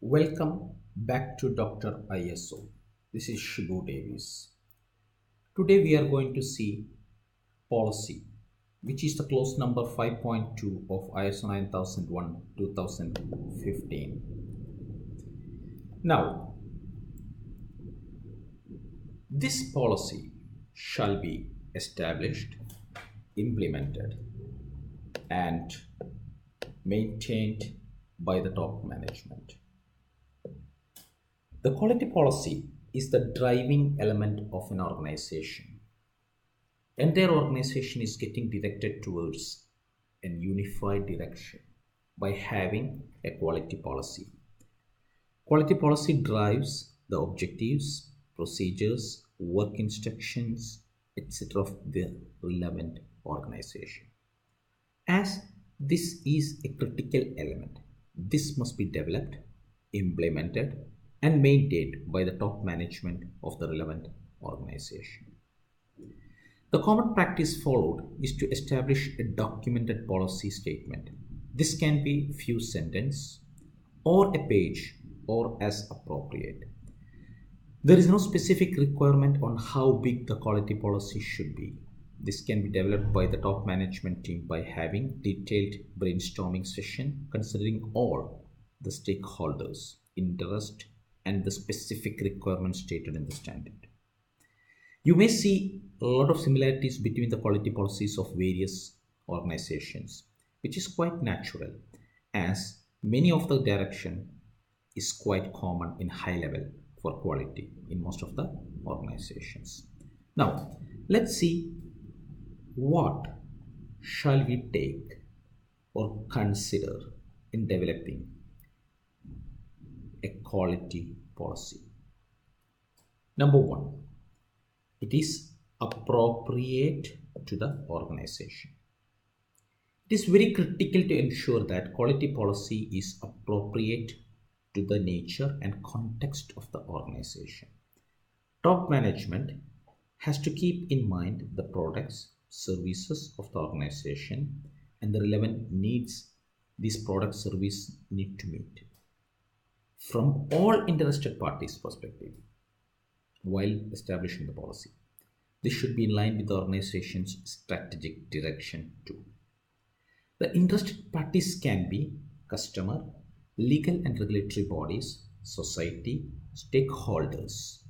Welcome back to Dr. ISO. This is Shibu Davis. Today we are going to see policy, which is the clause number 5.2 of ISO 9001 2015. Now, this policy shall be established, implemented, and maintained by the top management. The quality policy is the driving element of an organization. Entire organization is getting directed towards a unified direction by having a quality policy. Quality policy drives the objectives, procedures, work instructions, etc. of the relevant organization. As this is a critical element, this must be developed, implemented, and maintained by the top management of the relevant organization. The common practice followed is to establish a documented policy statement. This can be few sentences or a page or as appropriate. There is no specific requirement on how big the quality policy should be. This can be developed by the top management team by having detailed brainstorming session considering all the stakeholders' interest and the specific requirements stated in the standard. You may see a lot of similarities between the quality policies of various organizations, which is quite natural as many of the direction is quite common in high level for quality in most of the organizations. Now, let's see what shall we take or consider in developing a quality policy. Number one, it is appropriate to the organization. It is very critical to ensure that quality policy is appropriate to the nature and context of the organization. Top management has to keep in mind the products, services of the organization and the relevant needs these product service need to meet from all interested parties' perspective while establishing the policy. This should be in line with the organization's strategic direction too. The interested parties can be customer, legal and regulatory bodies, society, stakeholders,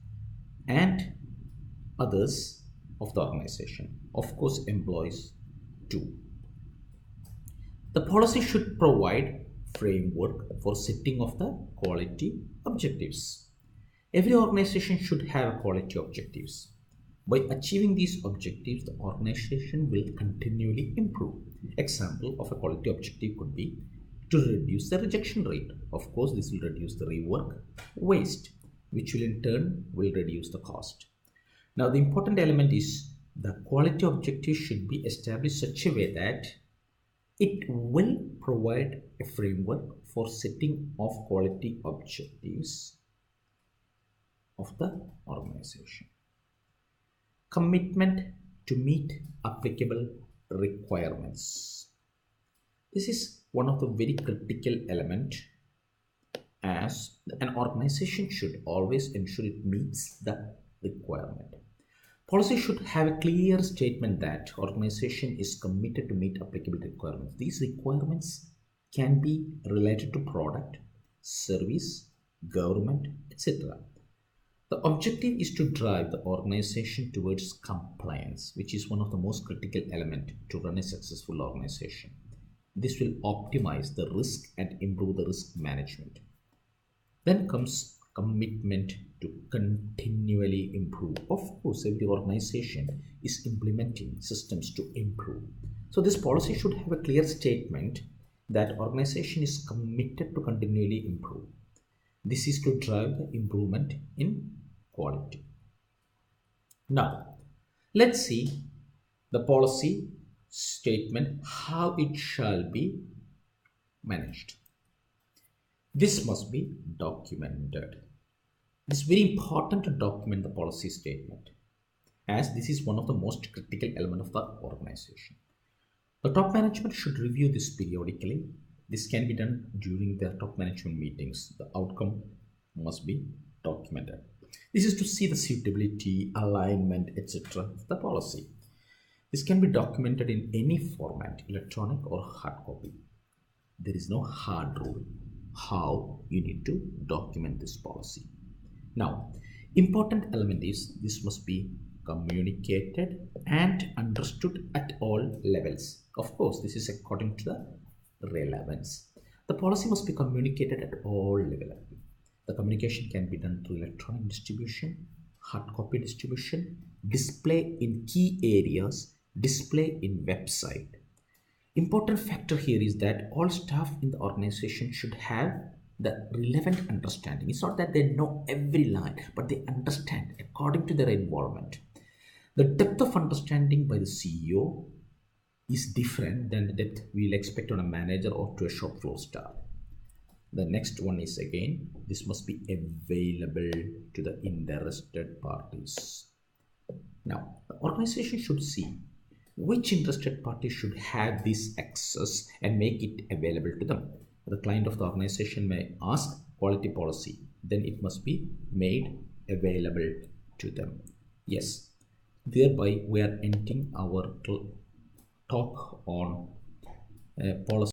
and others of the organization. Of course, employees too. The policy should provide framework for setting of the quality objectives. Every organization should have quality objectives. By achieving these objectives, the organization will continually improve. Example of a quality objective could be to reduce the rejection rate. Of course, this will reduce the rework waste, which will in turn will reduce the cost. Now, the important element is the quality objective should be established such a way that it will provide a framework for setting of quality objectives of the organization. Commitment to meet applicable requirements. This is one of the very critical element as an organization should always ensure it meets the requirement. Policy should have a clear statement that organization is committed to meet applicable requirements. These requirements can be related to product, service, government, etc. The objective is to drive the organization towards compliance, which is one of the most critical elements to run a successful organization. This will optimize the risk and improve the risk management. Then comes commitment to continually improve. Of course, every organization is implementing systems to improve. So this policy should have a clear statement that organization is committed to continually improve. This is to drive the improvement in quality. Now, let's see the policy statement, how it shall be managed. This must be documented. It is very important to document the policy statement as this is one of the most critical elements of the organization. The top management should review this periodically. This can be done during their top management meetings. The outcome must be documented. This is to see the suitability, alignment, etc. of the policy. This can be documented in any format, electronic or hard copy. There is no hard rule how you need to document this policy. Now, important element is this must be communicated and understood at all levels. Of course, this is according to the relevance. The policy must be communicated at all levels. The communication can be done through electronic distribution, hard copy distribution, display in key areas, display in website. Important factor here is that all staff in the organization should have the relevant understanding. It's not that they know every line, but they understand according to their involvement. The depth of understanding by the CEO is different than the depth we'll expect on a manager or to a shop floor staff. The next one is again, this must be available to the interested parties. Now, the organization should see which interested party should have this access and make it available to them. The client of the organization may ask quality policy, then it must be made available to them. Yes, thereby we are ending our talk on policy.